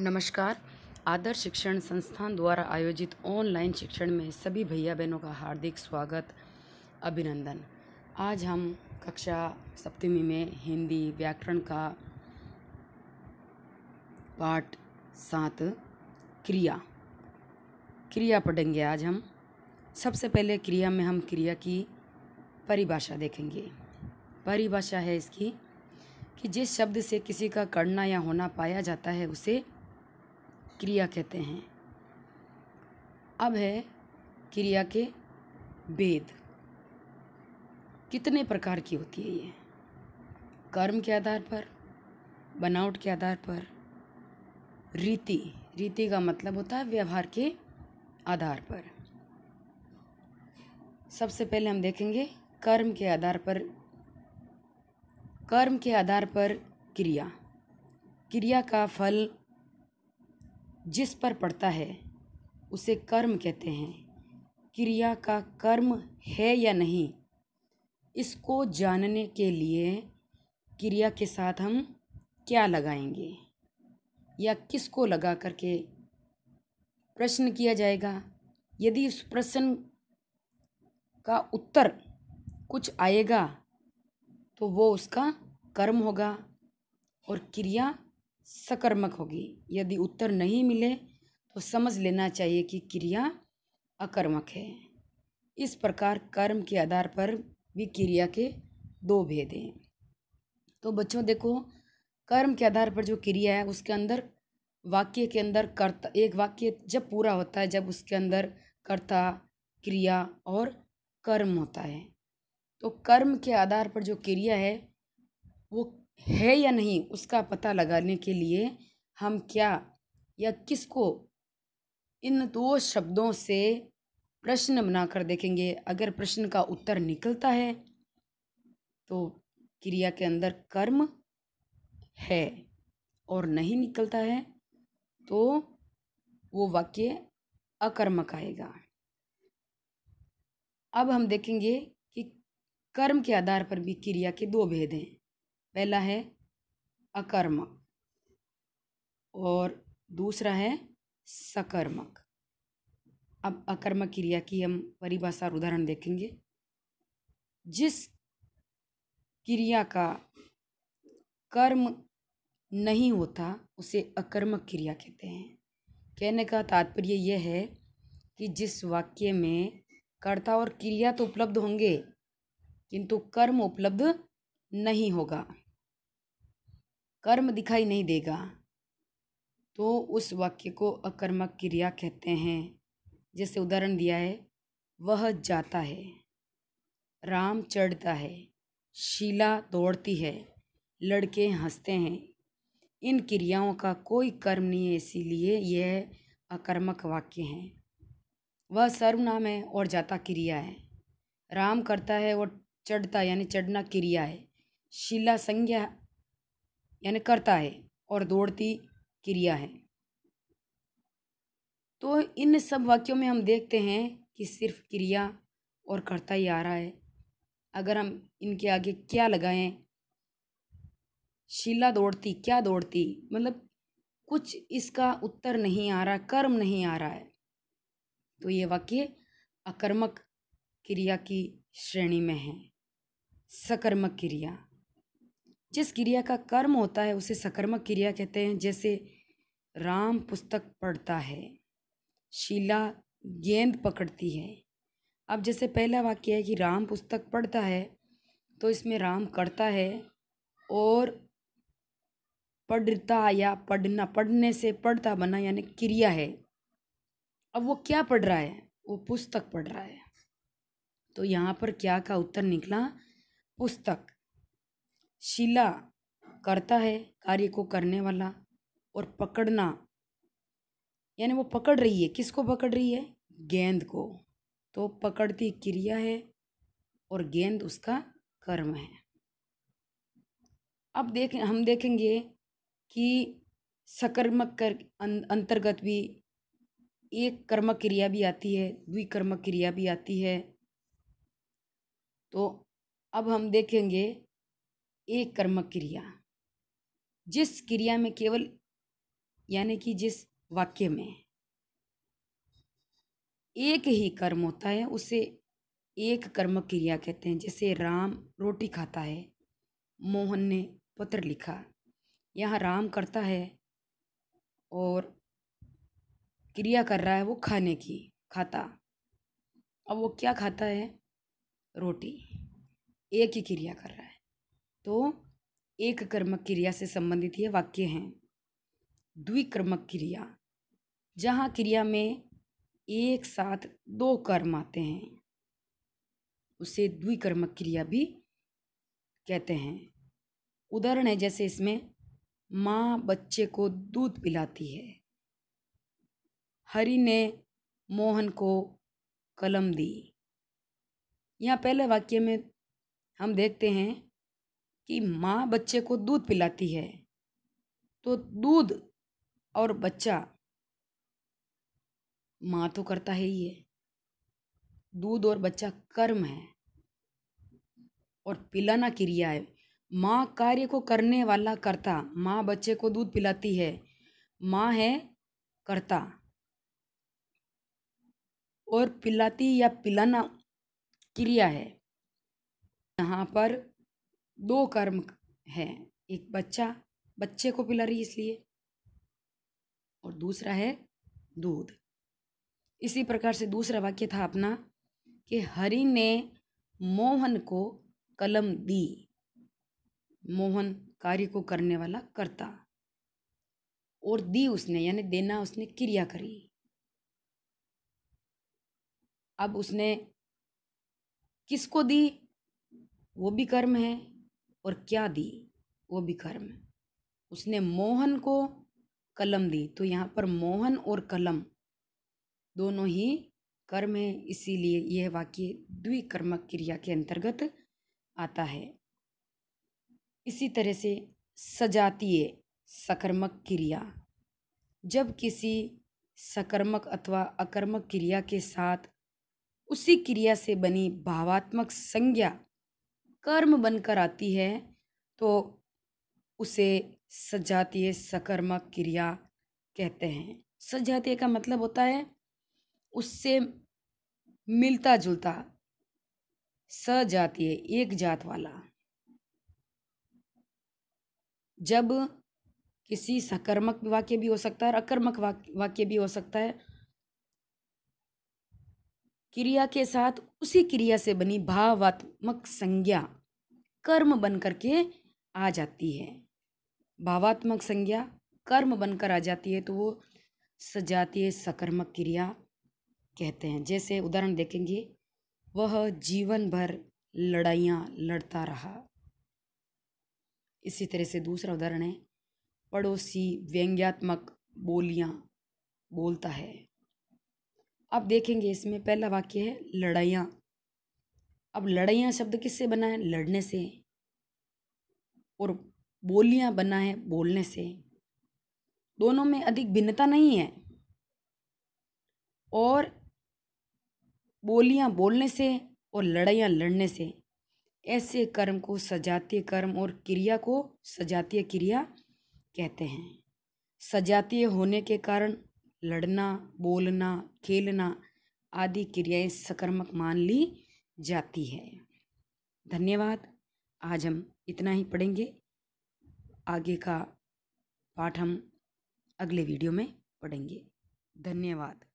नमस्कार। आदर्श शिक्षण संस्थान द्वारा आयोजित ऑनलाइन शिक्षण में सभी भैया बहनों का हार्दिक स्वागत, अभिनंदन। आज हम कक्षा सप्तमी में हिंदी व्याकरण का पाठ 7 क्रिया पढ़ेंगे। आज हम सबसे पहले क्रिया में हम क्रिया की परिभाषा देखेंगे। परिभाषा है इसकी कि जिस शब्द से किसी का करना या होना पाया जाता है उसे क्रिया कहते हैं। अब है क्रिया के भेद। कितने प्रकार की होती है ये? कर्म के आधार पर, बनावट के आधार पर, रीति का मतलब होता है व्यवहार के आधार पर। सबसे पहले हम देखेंगे कर्म के आधार पर क्रिया का फल जिस पर पड़ता है उसे कर्म कहते हैं। क्रिया का कर्म है या नहीं, इसको जानने के लिए क्रिया के साथ हम क्या लगाएंगे या किसको लगा करके प्रश्न किया जाएगा। यदि उस प्रश्न का उत्तर कुछ आएगा तो वो उसका कर्म होगा और क्रिया सकर्मक होगी। यदि उत्तर नहीं मिले तो समझ लेना चाहिए कि क्रिया अकर्मक है। इस प्रकार कर्म के आधार पर भी क्रिया के दो भेद हैं। तो बच्चों देखो, कर्म के आधार पर जो क्रिया है उसके अंदर वाक्य के अंदर कर्ता, एक वाक्य जब पूरा होता है जब उसके अंदर कर्ता, क्रिया और कर्म होता है। तो कर्म के आधार पर जो क्रिया है वो है या नहीं उसका पता लगाने के लिए हम क्या या किसको इन दो शब्दों से प्रश्न बनाकर देखेंगे। अगर प्रश्न का उत्तर निकलता है तो क्रिया के अंदर कर्म है और नहीं निकलता है तो वो वाक्य अकर्मक आएगा। अब हम देखेंगे कि कर्म के आधार पर भी क्रिया के दो भेद हैं। पहला है अकर्मक और दूसरा है सकर्मक। अब अकर्मक क्रिया की हम परिभाषा और उदाहरण देखेंगे। जिस क्रिया का कर्म नहीं होता उसे अकर्मक क्रिया कहते हैं। कहने का तात्पर्य यह है कि जिस वाक्य में कर्ता और क्रिया तो उपलब्ध होंगे किंतु कर्म उपलब्ध नहीं होगा, कर्म दिखाई नहीं देगा, तो उस वाक्य को अकर्मक क्रिया कहते हैं। जैसे उदाहरण दिया है, वह जाता है, राम चढ़ता है, शीला दौड़ती है, लड़के हंसते हैं। इन क्रियाओं का कोई कर्म नहीं है, इसीलिए यह अकर्मक वाक्य हैं। वह सर्वनाम है और जाता क्रिया है। राम करता है और चढ़ता यानी चढ़ना क्रिया है। शीला संज्ञा यानी करता है और दौड़ती क्रिया है। तो इन सब वाक्यों में हम देखते हैं कि सिर्फ क्रिया और कर्ता ही आ रहा है। अगर हम इनके आगे क्या लगाएं, शीला दौड़ती, क्या दौड़ती, मतलब कुछ इसका उत्तर नहीं आ रहा, कर्म नहीं आ रहा है, तो ये वाक्य अकर्मक क्रिया की श्रेणी में है। सकर्मक क्रिया, जिस क्रिया का कर्म होता है उसे सकर्मक क्रिया कहते हैं। जैसे राम पुस्तक पढ़ता है, शीला गेंद पकड़ती है। अब जैसे पहला वाक्य है कि राम पुस्तक पढ़ता है, तो इसमें राम करता है और पढ़ता या पढ़ना, पढ़ने से पढ़ता बना यानी क्रिया है। अब वो क्या पढ़ रहा है? वो पुस्तक पढ़ रहा है। तो यहाँ पर क्या का उत्तर निकला? पुस्तक। शीला करता है, कार्य को करने वाला, और पकड़ना यानी वो पकड़ रही है। किसको पकड़ रही है? गेंद को। तो पकड़ती क्रिया है और गेंद उसका कर्म है। अब हम देखेंगे कि सकर्मक कर अंतर्गत भी एक कर्मक क्रिया भी आती है, द्विकर्मक क्रिया भी आती है। तो अब हम देखेंगे एक कर्मक क्रिया, जिस क्रिया में केवल यानी कि जिस वाक्य में एक ही कर्म होता है उसे एक कर्मक क्रिया कहते हैं। जैसे राम रोटी खाता है, मोहन ने पत्र लिखा। यहाँ राम करता है और क्रिया कर रहा है वो खाने की, खाता। अब वो क्या खाता है? रोटी। एक ही क्रिया कर रहा है, तो एक कर्मक क्रिया से संबंधित ये वाक्य हैं। द्विकर्मक क्रिया, जहाँ क्रिया में एक साथ दो कर्म आते हैं, उसे द्विकर्मक क्रिया भी कहते हैं। उदाहरण है जैसे इसमें माँ बच्चे को दूध पिलाती है, हरि ने मोहन को कलम दी। यहाँ पहले वाक्य में हम देखते हैं कि माँ बच्चे को दूध पिलाती है, तो दूध और बच्चा, माँ तो करता है ही है, दूध और बच्चा कर्म है और पिलाना क्रिया है। माँ कार्य को करने वाला कर्ता, माँ बच्चे को दूध पिलाती है, माँ है कर्ता, और पिलाती या पिलाना क्रिया है। यहाँ पर दो कर्म है, एक बच्चे को पिला रही है इसलिए, और दूसरा है दूध। इसी प्रकार से दूसरा वाक्य था अपना कि हरि ने मोहन को कलम दी। मोहन कार्य को करने वाला कर्ता, और दी उसने यानी देना, उसने क्रिया करी। अब उसने किसको दी वो भी कर्म है, और क्या दी वो भी कर्म है। उसने मोहन को कलम दी, तो यहाँ पर मोहन और कलम दोनों ही कर्म है, इसीलिए यह वाक्य द्विकर्मक क्रिया के अंतर्गत आता है। इसी तरह से सजातीय सकर्मक क्रिया, जब किसी सकर्मक अथवा अकर्मक क्रिया के साथ उसी क्रिया से बनी भावात्मक संज्ञा कर्म बनकर आती है, तो उसे सजातीय सकर्मक क्रिया कहते हैं। सजातीय का मतलब होता है उससे मिलता जुलता, सजातीय एक जात वाला। जब किसी सकर्मक वाक्य भी हो सकता है और अकर्मक वाक्य भी हो सकता है, क्रिया के साथ उसी क्रिया से बनी भावात्मक संज्ञा कर्म बन करके आ जाती है। भावात्मक संज्ञा कर्म बनकर आ जाती है, तो वो सजातीय सकर्मक क्रिया कहते हैं। जैसे उदाहरण देखेंगे, वह जीवन भर लड़ाइयाँ लड़ता रहा। इसी तरह से दूसरा उदाहरण है, पड़ोसी व्यंग्यात्मक बोलियां बोलता है। अब देखेंगे इसमें पहला वाक्य है लड़ाइयाँ। अब लड़ाइयाँ शब्द किससे बना है? लड़ने से। और बोलियां बना है बोलने से। दोनों में अधिक भिन्नता नहीं है, और बोलियां बोलने से और लड़ाइयाँ लड़ने से, ऐसे कर्म को सजातीय कर्म और क्रिया को सजातीय क्रिया कहते हैं। सजातीय होने के कारण लड़ना, बोलना, खेलना आदि क्रियाएं सकर्मक मान ली जाती है। धन्यवाद। आज हम इतना ही पढ़ेंगे। आगे का पाठ हम अगले वीडियो में पढ़ेंगे। धन्यवाद।